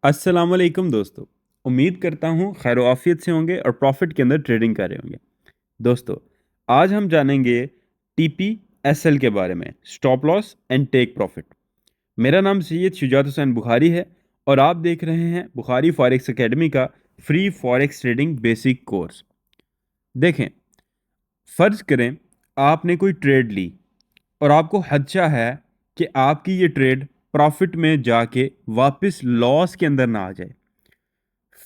अस्सलाम वालेकुम दोस्तों। उम्मीद करता हूँ खैर आफियत से होंगे और प्रॉफिट के अंदर ट्रेडिंग कर रहे होंगे। दोस्तों, आज हम जानेंगे टीपी एसएल के बारे में, stop loss and take profit. मेरा नाम सैयद शुजात हुसैन बुखारी है और आप देख रहे हैं बुखारी फॉरेक्स एकेडमी का free forex trading basic course. देखें, फ़र्ज़ करें आपने कोई ट्रेड ली और आपको खदशा है कि आपकी ये ट्रेड प्रॉफिट में जाके वापस लॉस के अंदर ना आ जाए।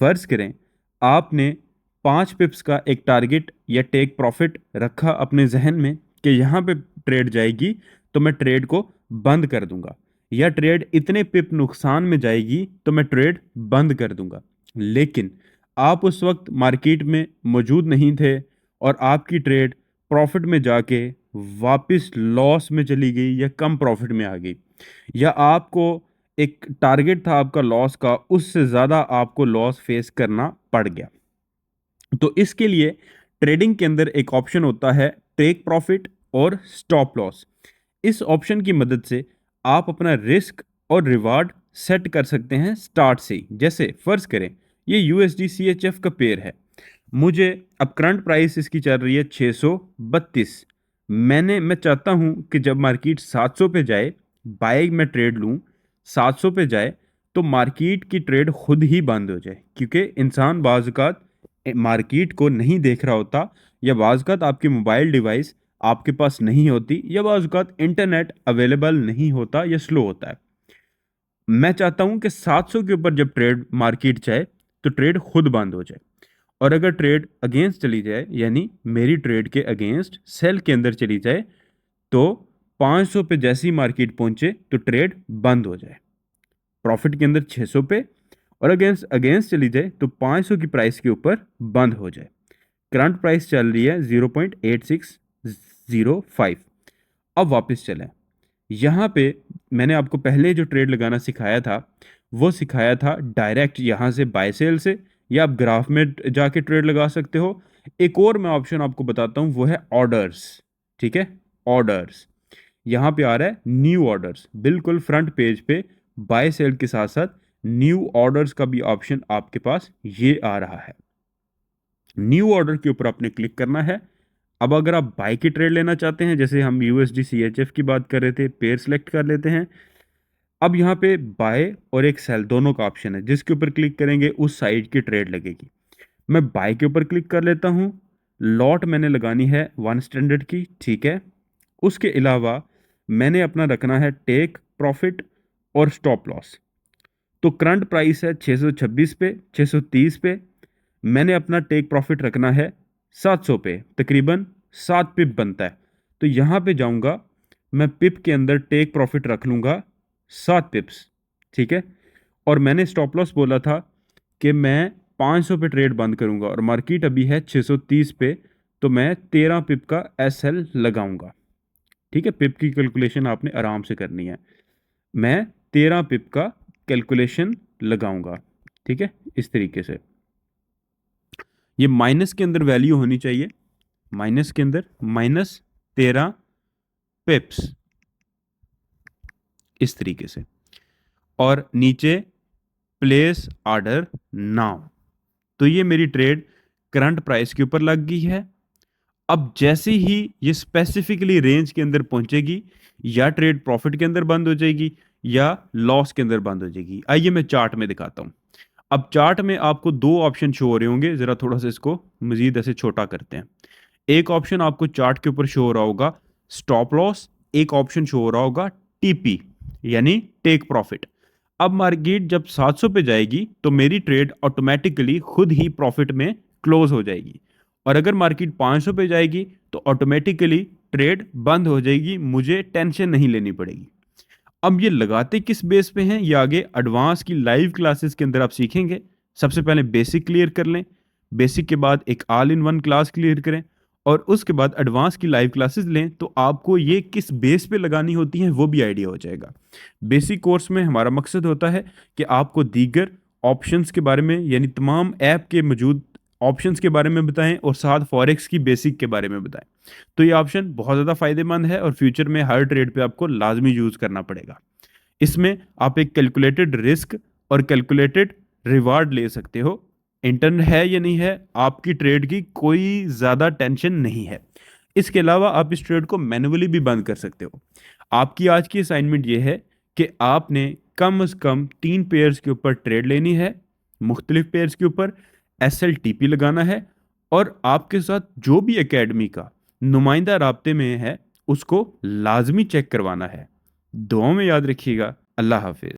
फ़र्ज़ करें आपने 5 पिप्स का एक टारगेट या टेक प्रॉफिट रखा अपने जहन में कि यहाँ पे ट्रेड जाएगी तो मैं ट्रेड को बंद कर दूंगा, या ट्रेड इतने पिप नुकसान में जाएगी तो मैं ट्रेड बंद कर दूंगा। लेकिन आप उस वक्त मार्केट में मौजूद नहीं थे और आपकी ट्रेड प्रॉफिट में जाके वापस लॉस में चली गई या कम प्रॉफिट में आ गई, या आपको एक टारगेट था आपका लॉस का, उससे ज़्यादा आपको लॉस फेस करना पड़ गया। तो इसके लिए ट्रेडिंग के अंदर एक ऑप्शन होता है टेक प्रॉफिट और स्टॉप लॉस। इस ऑप्शन की मदद से आप अपना रिस्क और रिवार्ड सेट कर सकते हैं स्टार्ट से ही। जैसे फ़र्ज़ करें ये यूएसडी सीएचएफ का पेयर है, मुझे अब करंट प्राइस इसकी चल रही है 632। मैं चाहता हूँ कि जब मार्केट 700 पे जाए, बाय मैं ट्रेड लूँ, 700 पे जाए तो मार्केट की ट्रेड खुद ही बंद हो जाए, क्योंकि इंसान बाज़ औक़ात मार्केट को नहीं देख रहा होता, या बाज़ औक़ात आपकी मोबाइल डिवाइस आपके पास नहीं होती, या बाज़ औक़ात इंटरनेट अवेलेबल नहीं होता या स्लो होता है। मैं चाहता हूँ कि 700 के ऊपर जब ट्रेड मार्केट जाए तो ट्रेड खुद बंद हो जाए। और अगर ट्रेड अगेंस्ट चली जाए, यानी मेरी ट्रेड के अगेंस्ट सेल के अंदर चली जाए, तो 500 पे जैसी मार्केट पहुंचे तो ट्रेड बंद हो जाए। प्रॉफिट के अंदर 600 पे और अगेंस्ट अगेंस्ट चली जाए तो 500 की प्राइस के ऊपर बंद हो जाए। करंट प्राइस चल रही है 0.8605। अब वापस चलें। यहाँ पे मैंने आपको पहले जो ट्रेड लगाना सिखाया था, वो सिखाया था डायरेक्ट यहाँ से बाय सेल से, या आप ग्राफ में जाके ट्रेड लगा सकते हो। एक और मैं ऑप्शन आपको बताता हूँ, वो है ऑर्डर्स। ठीक है, ऑर्डर्स। यहाँ पे आ रहा है न्यू ऑर्डर्स, बिल्कुल फ्रंट पेज पे बाय सेल के साथ साथ न्यू ऑर्डर्स का भी ऑप्शन आपके पास ये आ रहा है। न्यू ऑर्डर के ऊपर आपने क्लिक करना है। अब अगर आप बाय की ट्रेड लेना चाहते हैं, जैसे हम यूएसडी सीएचएफ की बात कर रहे थे, पेयर सेलेक्ट कर लेते हैं। अब यहाँ पे बाय और एक सेल दोनों का ऑप्शन है, जिसके ऊपर क्लिक करेंगे उस साइड की ट्रेड लगेगी। मैं बाय के ऊपर क्लिक कर लेता हूँ। लॉट मैंने लगानी है 1 स्टैंडर्ड की, ठीक है। उसके अलावा मैंने अपना रखना है टेक प्रॉफिट और स्टॉप लॉस। तो करंट प्राइस है 626 पे, 630 पे। मैंने अपना टेक प्रॉफिट रखना है 700 पे, तकरीबन 7 पिप बनता है। तो यहाँ पे जाऊँगा, मैं पिप के अंदर टेक प्रॉफिट रख लूँगा 7 पिप्स, ठीक है। और मैंने स्टॉप लॉस बोला था कि मैं 500 पे ट्रेड बंद करूँगा और मार्केट अभी है 630 पे, तो मैं 13 पिप का एसएल लगाऊँगा। ठीक है, पिप की कैलकुलेशन आपने आराम से करनी है। मैं 13 पिप का कैलकुलेशन लगाऊँगा, ठीक है, इस तरीके से। ये माइनस के अंदर वैल्यू होनी चाहिए, माइनस के अंदर -13 पिप्स, इस तरीके से। और नीचे प्लेस ऑर्डर नाउ। तो ये मेरी ट्रेड करंट प्राइस के ऊपर लग गई है। अब जैसे ही ये स्पेसिफिकली रेंज के अंदर पहुंचेगी, या ट्रेड प्रॉफिट के अंदर बंद हो जाएगी या लॉस के अंदर बंद हो जाएगी। आइए मैं चार्ट में दिखाता हूं। अब चार्ट में आपको दो ऑप्शन शो हो रहे होंगे, जरा थोड़ा सा इसको मजीद ऐसे छोटा करते हैं। एक ऑप्शन आपको चार्ट के ऊपर शो हो रहा होगा स्टॉप लॉस, एक ऑप्शन शो हो रहा होगा टीपी, यानी टेक प्रॉफिट। अब मार्केट जब 700 पे जाएगी तो मेरी ट्रेड ऑटोमेटिकली खुद ही प्रॉफिट में क्लोज हो जाएगी, और अगर मार्केट 500 पे जाएगी तो ऑटोमेटिकली ट्रेड बंद हो जाएगी, मुझे टेंशन नहीं लेनी पड़ेगी। अब ये लगाते किस बेस पे हैं, ये आगे एडवांस की लाइव क्लासेस के अंदर आप सीखेंगे। सबसे पहले बेसिक क्लियर कर लें, बेसिक के बाद एक all in one class clear करें, और उसके बाद एडवांस की लाइव क्लासेस लें, तो आपको ये किस बेस पे लगानी होती हैं वो भी आइडिया हो जाएगा। बेसिक कोर्स में हमारा मकसद होता है कि आपको दीगर ऑप्शंस के बारे में, यानी तमाम ऐप के मौजूद ऑप्शंस के बारे में बताएं, और साथ फॉरेक्स की बेसिक के बारे में बताएं। तो ये ऑप्शन बहुत ज़्यादा फ़ायदेमंद है और फ्यूचर में हर ट्रेड पे आपको लाजमी यूज़ करना पड़ेगा। इसमें आप एक कैलकुलेटेड रिस्क और कैलकुलेटेड रिवार्ड ले सकते हो। इंटरनेट है या नहीं है, आपकी ट्रेड की कोई ज़्यादा टेंशन नहीं है। इसके अलावा आप इस ट्रेड को मैन्युअली भी बंद कर सकते हो। आपकी आज की असाइनमेंट ये है कि आपने कम से कम 3 पेयर्स के ऊपर ट्रेड लेनी है, मुख्तलिफ पेयर्स के ऊपर SLTP लगाना है, और आपके साथ जो भी एकेडमी का नुमाइंदा राब्ते में है, उसको लाज़मी चेक करवाना है। दुआओं में याद रखिएगा। अल्लाह हाफ़िज़।